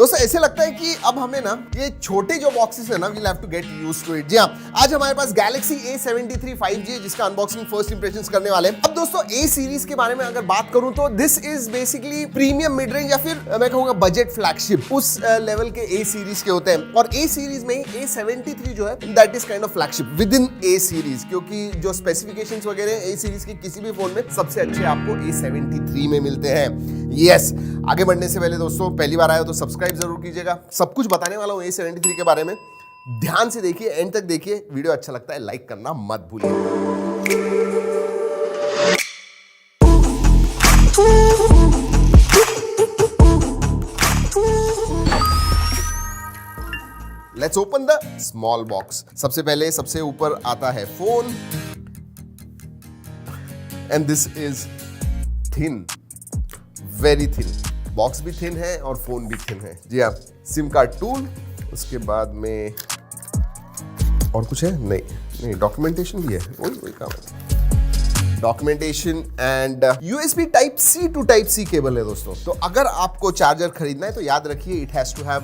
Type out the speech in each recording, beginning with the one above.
दोस्तों ऐसे लगता है कि अब हमें ना ये छोटे जो बॉक्सेस है ना we'll have to get used to it. जी हाँ, आज हमारे पास Galaxy A73 5G जिसका अनबॉक्सिंग फर्स्ट इंप्रेशंस करने वाले हैं। अब दोस्तों A सीरीज के बारे में अगर बात करूं तो this is basically premium mid range या फिर मैं कहूंगा बजट फ्लैगशिप, उस लेवल के A सीरीज के होते हैं। और A सीरीज में ही A73 जो है that is kind of flagship with in A series, क्योंकि जो स्पेसिफिकेशंस वगैरह A सीरीज के किसी भी फोन में सबसे अच्छे आपको A73 में मिलते हैं। यस, आगे बढ़ने से पहले दोस्तों पहली बार आए हो तो सब्सक्राइब जरूर कीजिएगा। सब कुछ बताने वाला हूँ A73 के बारे में, ध्यान से देखिए, एंड तक देखिए। वीडियो अच्छा लगता है लाइक करना मत भूलिए। Let's open the small box. सबसे पहले सबसे ऊपर आता है phone, and this is thin, very thin. Box भी थिन है और फोन भी थिन है। जी हाँ, सिम कार्ड टूल, उसके बाद में और कुछ है नहीं, डॉक्यूमेंटेशन भी है, वही काम है। Documentation and USB type C to type C cable है दोस्तों। तो अगर आपको चार्जर खरीदना है तो याद रखिए it has to have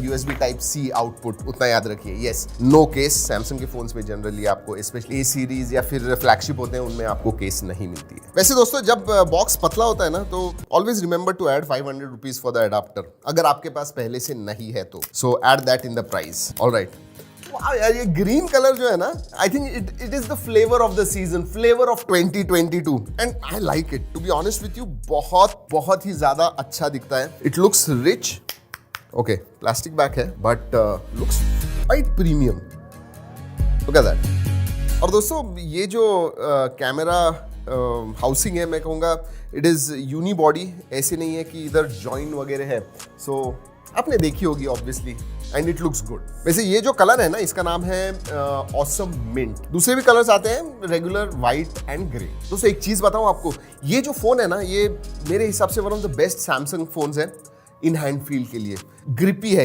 USB type C output, उतना याद रखिए। Yes, no case. सैमसंग के फोन्स में जनरली आपको स्पेशली A सीरीज या फिर फ्लैगशिप होते हैं, उनमें आपको केस नहीं मिलती है। वैसे दोस्तों जब बॉक्स पतला होता है ना तो always remember to add 500 rupees for the adapter, अगर आपके पास पहले से नहीं है तो। So add that in the price. Alright, यार ये ग्रीन कलर जो है ना, I think it is the flavour of the season, flavour of 2022 and I like it to be honest with you. बहुत ही ज्यादा अच्छा दिखता है। It looks rich. Okay, plastic bag है but looks quite premium. Look at that. और दोस्तों ये जो कैमरा हाउसिंग है, मैं कहूँगा इट इज यूनी बॉडी, ऐसे नहीं है कि इधर जॉइन वगैरह है। सो आपने देखी होगी obviously, and it looks good. वैसे ये जो कलर है ना, इसका नाम है ऑसम मिंट। दूसरे भी कलर्स आते हैं, रेगुलर व्हाइट एंड ग्रे। दोस्तों एक चीज बताऊं आपको, ये जो फोन है ना, ये मेरे हिसाब से one of the best Samsung phones है इन हैंड फील के लिए। ग्रिपी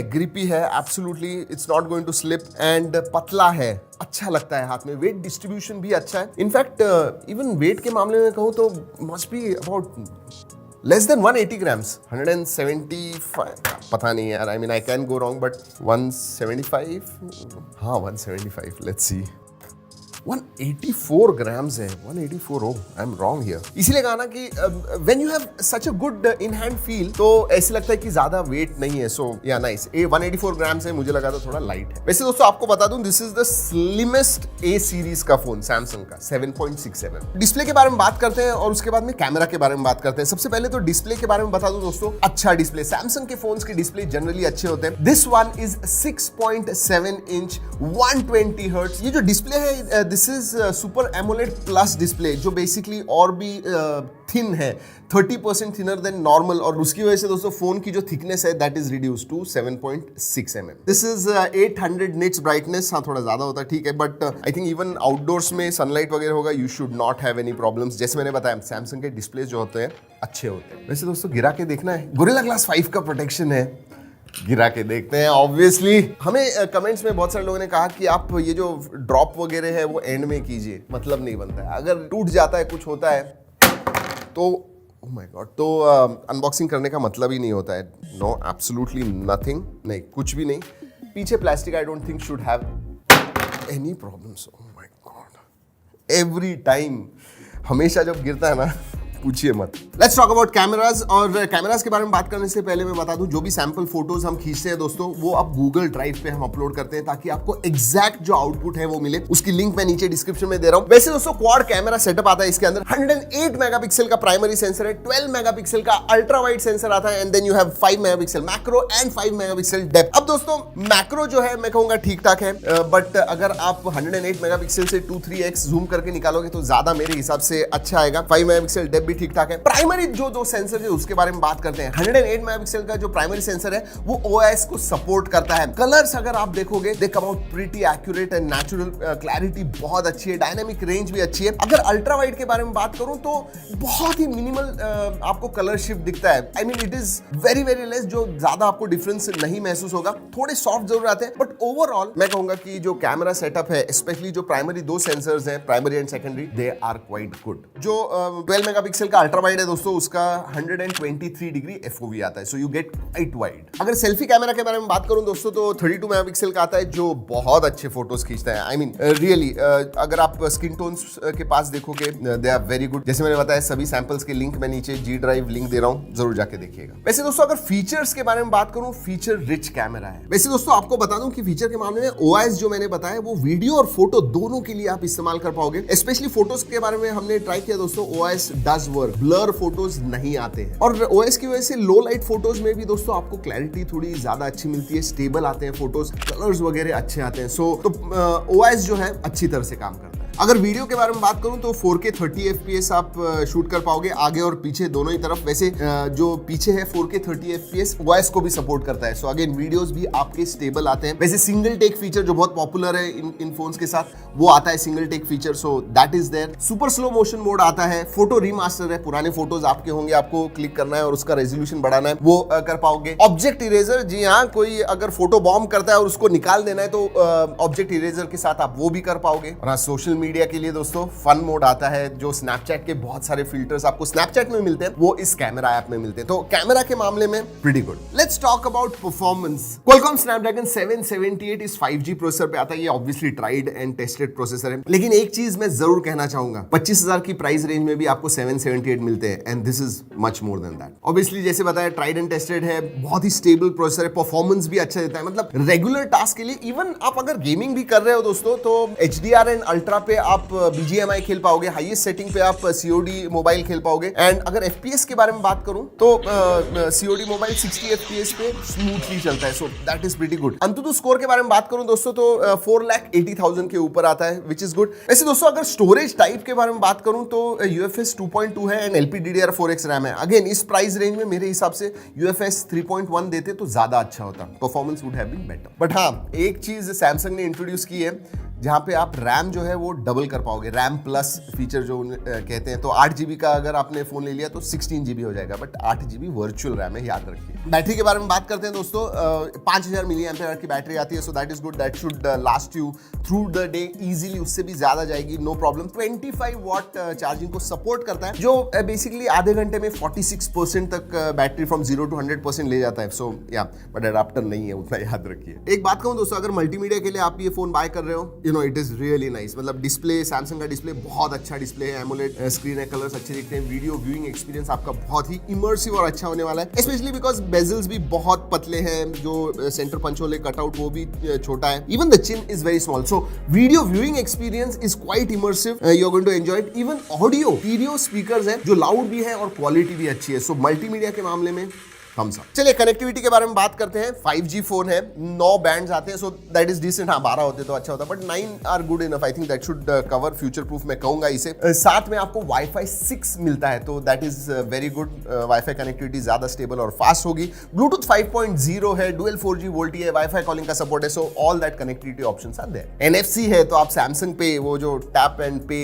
है absolutely, it's not going to slip, and पतला है, अच्छा लगता है हाथ में। वेट डिस्ट्रीब्यूशन भी अच्छा है। इनफैक्ट इवन वेट के मामले में कहूँ तो must be about less than 180 grams, 175, पता नहीं यार, I mean I can go wrong but 175, हाँ 175, let's see, 184 grams है, 184, oh I'm wrong here। इसीलिए कहा ना कि when you have such a good in hand feel तो ऐसे लगता है कि ज्यादा वेट नहीं है। so yeah nice। 184 grams है, मुझे लगा था थोड़ा लाइट है। वैसे दोस्तों आपको बता दूं this is the slimmest A series का फोन सैमसंग का, 7.67। डिस्प्ले के बारे में बात करते हैं और उसके बाद में कैमरा के बारे में बात करते हैं। सबसे पहले तो डिस्प्ले के बारे में बता दूं दोस्तों, अच्छा डिस्प्ले, सैमसंग के फोन्स के डिस्प्ले जनरली अच्छे होते हैं। This one is 6.7 inch 120 hertz. ये जो डिस्प्ले है this is super AMOLED plus display, जो बेसिकली और भी थिन है, 30% थिनर देन नॉर्मल, और उसकी वजह से दोस्तों फोन की जो थिकनेस है that is reduce to 7.6 mm। This is 800 nits brightness, हाँ थोड़ा ज्यादा होता है ठीक है, but I think even outdoors में सनलाइट वगैरह होगा, you should not have any problems. जैसे मैंने बताया सैमसंग के डिस्प्ले जो होते हैं अच्छे होते हैं। वैसे दोस्तों गिरा के देखना है, गोरिल्ला ग्लास 5 का प्रोटेक्शन है, गिरा के देखते हैं। ऑब्वियसली हमें कमेंट्स में बहुत सारे लोगों ने कहा कि आप ये जो ड्रॉप वगैरह है वो एंड में कीजिए, मतलब नहीं बनता है। अगर टूट जाता है, कुछ होता है तो ओह माय गॉड, तो अनबॉक्सिंग करने का मतलब ही नहीं होता है। नो, एब्सोल्युटली नथिंग, नहीं कुछ भी नहीं। पीछे plastic I don't think should have any problems. Oh my God, every time, हमेशा जब गिरता है ना, पूछिए मत। Let's talk about cameras. और कैमरास के बारे में बात करने से पहले मैं बता दूं, जो भी सैंपल फोटोज हम खींचते हैं दोस्तों वो अब गूगल ड्राइव पे हम अपलोड करते हैं, ताकि आपको एग्जैक्ट जो आउटपुट है वो मिले। उसकी लिंक मैं नीचे डिस्क्रिप्शन में दे रहा हूं। वैसे दोस्तों क्वाड कैमरा सेटअप आता है इसके अंदर। 108 मेगापिक्सल का प्राइमरी सेंसर है, 12 मेगापिक्सल का अल्ट्रा वाइड सेंसर आता है, and then you have 5 megapixel macro and 5 megapixel depth. अब दोस्तों मैक्रो जो है मैं कहूंगा ठीक ठाक है, बट अगर आप 108 मेगापिक्सल से 2-3x जूम करके निकालोगे तो ज्यादा मेरे हिसाब से अच्छा आएगा। 5 मेगापिक्सल डेप्थ भी ठीक ठाक है। प्राइमरी जो दो सेंसर है उसके बारे में बात करते हैं। 108 मेगापिक्सल का जो प्राइमरी सेंसर है वो OIS को सपोर्ट करता है। कलर्स अगर आप देखोगे they come out pretty accurate and natural, clarity बहुत अच्छी है, डायनामिक रेंज भी अच्छी है। अगर अल्ट्रा वाइड के बारे में बात करूं तो बहुत ही मिनिमल आपको कलर शिफ्ट दिखता है। I mean it is very very less, जो ज्यादा आपको डिफरेंस नहीं महसूस होगा। थोड़े सॉफ्ट जरूर आते हैं, बट ओवरऑल मैं कहूंगा कि जो कैमरा सेटअप है, स्पेशली जो प्राइमरी दो सेंसर्स हैं, primary and secondary, they are quite good. जो 12 मेगापिक्सल मेगापिक्सल का अल्ट्रा वाइड है दोस्तों, उसका 123 डिग्री FOV आता है, so you get quite wide. अगर सेल्फी कैमरा के बारे में बात करूं दोस्तों तो 32 मेगापिक्सल का आता है जो बहुत अच्छे फोटोज खींचता है। आई मीन रियली अगर आप स्किन टोन्स के पास देखोगे दे आर वेरी गुड। जैसे मैंने बताया सभी सैंपल्स के लिंक मैं नीचे G ड्राइव लिंक दे रहा हूं, जरूर जाके देखिएगा। वैसे दोस्तों अगर फीचर्स के बारे में बात करूं, फीचर रिच कैमरा है। वैसे दोस्तों आपको बता दूं कि फीचर के मामले में OIS जो मैंने बताया वो वीडियो और फोटो दोनों के लिए आप इस्तेमाल कर पाओगे। स्पेशली फोटोज के बारे में हमने ट्राई किया दोस्तों, OIS does work, blur photos नहीं आते हैं और OIS की वजह से लो लाइट फोटोज में भी दोस्तों आपको क्लैरिटी थोड़ी ज्यादा अच्छी मिलती है, स्टेबल आते हैं फोटोज, कलर्स वगैरह अच्छे आते हैं। सो तो OIS जो है अच्छी तरह से काम करता है। अगर वीडियो के बारे में बात करूं तो 4K 30 FPS आप शूट कर पाओगे आगे और पीछे दोनों ही तरफ। वैसे जो पीछे है 4K 30 FPS OIS को भी सपोर्ट करता है, सो अगेन वीडियोस भी आपके स्टेबल आते हैं। वैसे सिंगल टेक फीचर जो बहुत पॉपुलर है इन फोन्स के साथ, वो आता है single take feature, so that is there. Super slow motion mode आता है, फोटो रीमास्टर है, पुराने फोटोज आपके होंगे, आपको क्लिक करना है और उसका रेजोल्यूशन बढ़ाना है, वो कर पाओगे। ऑब्जेक्ट इरेजर, जी हाँ, कोई अगर फोटो बॉम्ब करता है और उसको निकाल देना है तो ऑब्जेक्ट इरेजर के साथ आप वो भी कर पाओगे। और हाँ, सोशल मीडिया के लिए दोस्तों फन मोड आता है, जो स्नैपचैट के बहुत सारे फिल्टर्स आपको स्नैपचैट में मिलते हैं वो इस कैमरा ऐप में मिलते हैं, तो कैमरा के मामले में pretty good. Let's talk about performance. Qualcomm Snapdragon 778 इस 5G प्रोसेसर पे आता है, ये obviously tried and tested processor है। लेकिन एक चीज मैं जरूर कहना चाहूंगा, 25,000 की प्राइस रेंज में भी आपको 778 मिलते हैं and this is much more than that. Obviously जैसे बताया ट्राइड एंड टेस्टेड है, बहुत ही स्टेबल प्रोसेसर है, परफॉर्मेंस भी अच्छा देता है। मतलब रेगुलर टास्क के लिए, इवन आप अगर गेमिंग भी कर रहे हो दोस्तों तो HDR एंड अल्ट्रा पे आप BGMI खेल पाओगे, हाईएस्ट सेटिंग पे आप COD मोबाइल खेल पाओगे। एंड अगर FPS के बारे में बात करूं तो COD मोबाइल 60 FPS पे स्मूथली चलता है, सो that is pretty good. अंतुतु score के बारे में बात करूं दोस्तों तो 4,80,000 के ऊपर आता है, विच इज गुड। वैसे दोस्तों अगर स्टोरेज टाइप के बारे में बात करूं तो UFS 2.2 है एंड LPDDR4X रैम है। अगेन इस प्राइस रेंज में मेरे हिसाब से UFS 3.1 देते तो ज्यादा अच्छा होता, performance would have been better. But हाँ, एक चीज सैमसंग ने इंट्रोड्यूस की है जहां पे आप रैम जो है वो डबल कर पाओगे, रैम प्लस फीचर जो कहते हैं। तो 8 GB का अगर आपने फोन ले लिया तो 16 GB हो जाएगा, बट 8 GB वर्चुअल रैम है, याद रखिए। बैटरी के बारे में बात करते हैं दोस्तों, 5000 mAh की बैटरी आती है, सो that is good, that should last you through the day easily, उससे भी ज्यादा जाएगी, नो प्रॉब्लम। 25 वॉट चार्जिंग को सपोर्ट करता है, जो बेसिकली आधे घंटे में 46% तक बैटरी फ्रॉम 0 to 100% ले जाता है। सो या बट एडाप्टर नहीं है उतना, याद रखिए। एक बात कहूं दोस्तों, अगर मल्टीमीडिया के लिए आप ये फोन बाय कर रहे हो, you know it is really nice. मतलब डिस्प्ले, सैमसंग का डिस्प्ले बहुत अच्छा डिस्प्ले है, एमोलेड स्क्रीन है, कलर्स अच्छे दिखते हैं, वीडियो व्यूइंग एक्सपीरियंस आपका बहुत ही इमर्सिव और अच्छा होने वाला है, स्पेशली बिकॉज बेजल्स भी बहुत पतले हैं, जो सेंटर पंच होले कटआउट वो भी छोटा है, even the chin is very small, so video viewing experience is quite immersive, you are going to enjoy it. Even audio, stereo speakers हैं जो लाउड भी है और क्वालिटी भी अच्छी है, सो मल्टीमीडिया के मामले में हम सब। चलिए कनेक्टिविटी के बारे में बात करते हैं। 5G फोन है, 9 बैंड्स आते हैं, सो दैट इज डिसेंट। हाँ 12 होते तो अच्छा होता, but 9 are good enough, I think that should cover, future proof मैं कहूंगा इसे। साथ में आपको Wi-Fi 6 मिलता है, तो that is very good. Wi-Fi connectivity ज्यादा स्टेबल और फास्ट होगी। ब्लूटूथ 5.0 है, डुअल 4G वोल्टी है, Wi-Fi कॉलिंग का सपोर्ट है, so all that connectivity options are there. NFC है, तो आप सैमसंग पे वो जो टैप एंड पे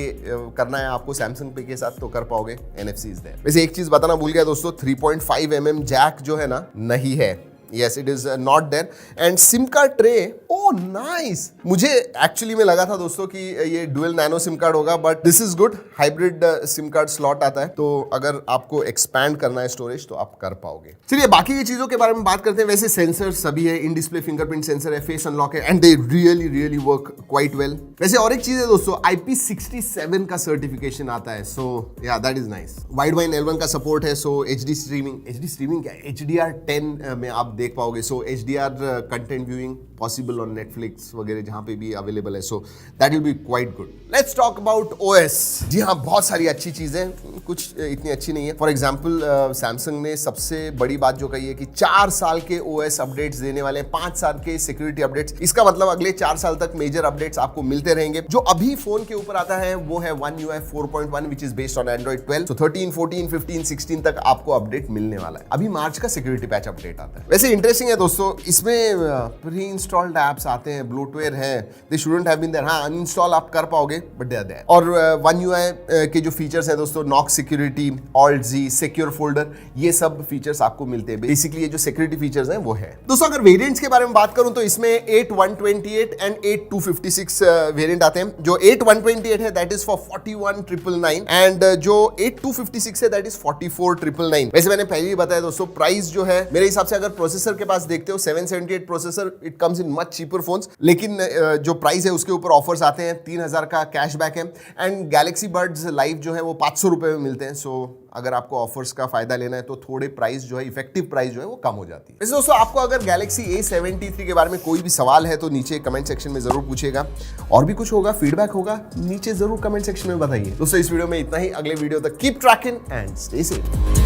करना है आपको सैमसंग पे के साथ तो कर पाओगे, NFC इज देयर। वैसे एक चीज बताना भूल गया दोस्तों, 3.5 mm जैक जो है ना नहीं है, yes it is not there, and SIM card tray, oh nice, मुझे एक्चुअली में लगा था दोस्तों कि ये डुअल नैनो सिम कार्ड होगा, but this is good, hybrid SIM card slot आता है, तो अगर आपको एक्सपैंड करना है स्टोरेज तो आप कर पाओगे। चलिए बाकी की चीजों के बारे में बात करते हैं। वैसे सेंसर सभी है, इन डिस्प्ले फिंगरप्रिंट सेंसर है, फेस अनलॉक है, and they really work quite well. वैसे और एक चीज है दोस्तों, IP67 का सर्टिफिकेशन आता है, सो या दैट इज नाइस। वाइडबाइन L1 का सपोर्ट है, सो HD स्ट्रीमिंग क्या है, HDR10 में आप देख पाओगे, सो HDR content viewing possible on Netflix वगैरह जहां पे भी अवेलेबल है, so that will be quite good. Let's talk about OS। जी हाँ, बहुत सारी अच्छी चीजें, कुछ इतनी अच्छी नहीं है। फॉर एग्जांपल सैमसंग ने सबसे बड़ी बात जो कही है कि 4 साल के OS अपडेट्स देने वाले हैं, 5 साल के सिक्योरिटी अपडेट्स। इसका मतलब अगले 4 साल तक मेजर अपडेट्स आपको मिलते रहेंगे। जो अभी फोन के ऊपर आता है वो है One UI 4.1 which is based on Android 12, so 13, 14, 15, 16 तक आपको अपडेट मिलने वाला है। अभी मार्च का सिक्योरिटी पैच अपडेट आता है। वैसे से इंटरेस्टिंग है दोस्तों, इसमें प्री इंस्टॉल्ड एप्स आते हैं, ब्लोटवेयर है, they shouldn't have been there. हाँ, अनइंस्टॉल आप कर पाओगे बट दे आर देयर। और वन यूआई के जो फीचर्स है दोस्तों, knock security, alt Z, secure folder, ये सब फीचर्स आपको मिलते हैं। बेसिकली ये जो सिक्योरिटी फीचर्स हैं वो है। दोस्तों अगर वेरिएंट्स के बारे में बात करूं तो इसमें 8128 एंड 8256 वेरिएंट आते हैं। जो 8128 है दैट इज फॉर 41,999 एंड जो 8256 है दैट इज 44,999। वैसे मैंने पहले ही बताया दोस्तों, प्राइस जो है मेरे हिसाब से अगर प्रोसेसर के पास देखते हो 778 processor, it comes in much cheaper phones, लेकिन जो प्राइस है उसके ऊपर ऑफर्स आते हैं, 3000 का कैशबैक है एंड गैलेक्सी बड्स लाइव जो है वो 500 रुपए में मिलते हैं। सो अगर आपको ऑफर्स का फायदा लेना है तो थोड़े प्राइस जो है, इफेक्टिव प्राइस जो है वो कम हो जाती है। वैसे दोस्तों आपको अगर गैलेक्सी A73 के बारे में कोई भी सवाल है तो नीचे कमेंट सेक्शन में जरूर पूछिएगा, और भी कुछ होगा, फीडबैक होगा, नीचे जरूर कमेंट सेक्शन में बताइए। दोस्तों इस वीडियो में इतना ही, अगले वीडियो तक keep trekking and stay safe.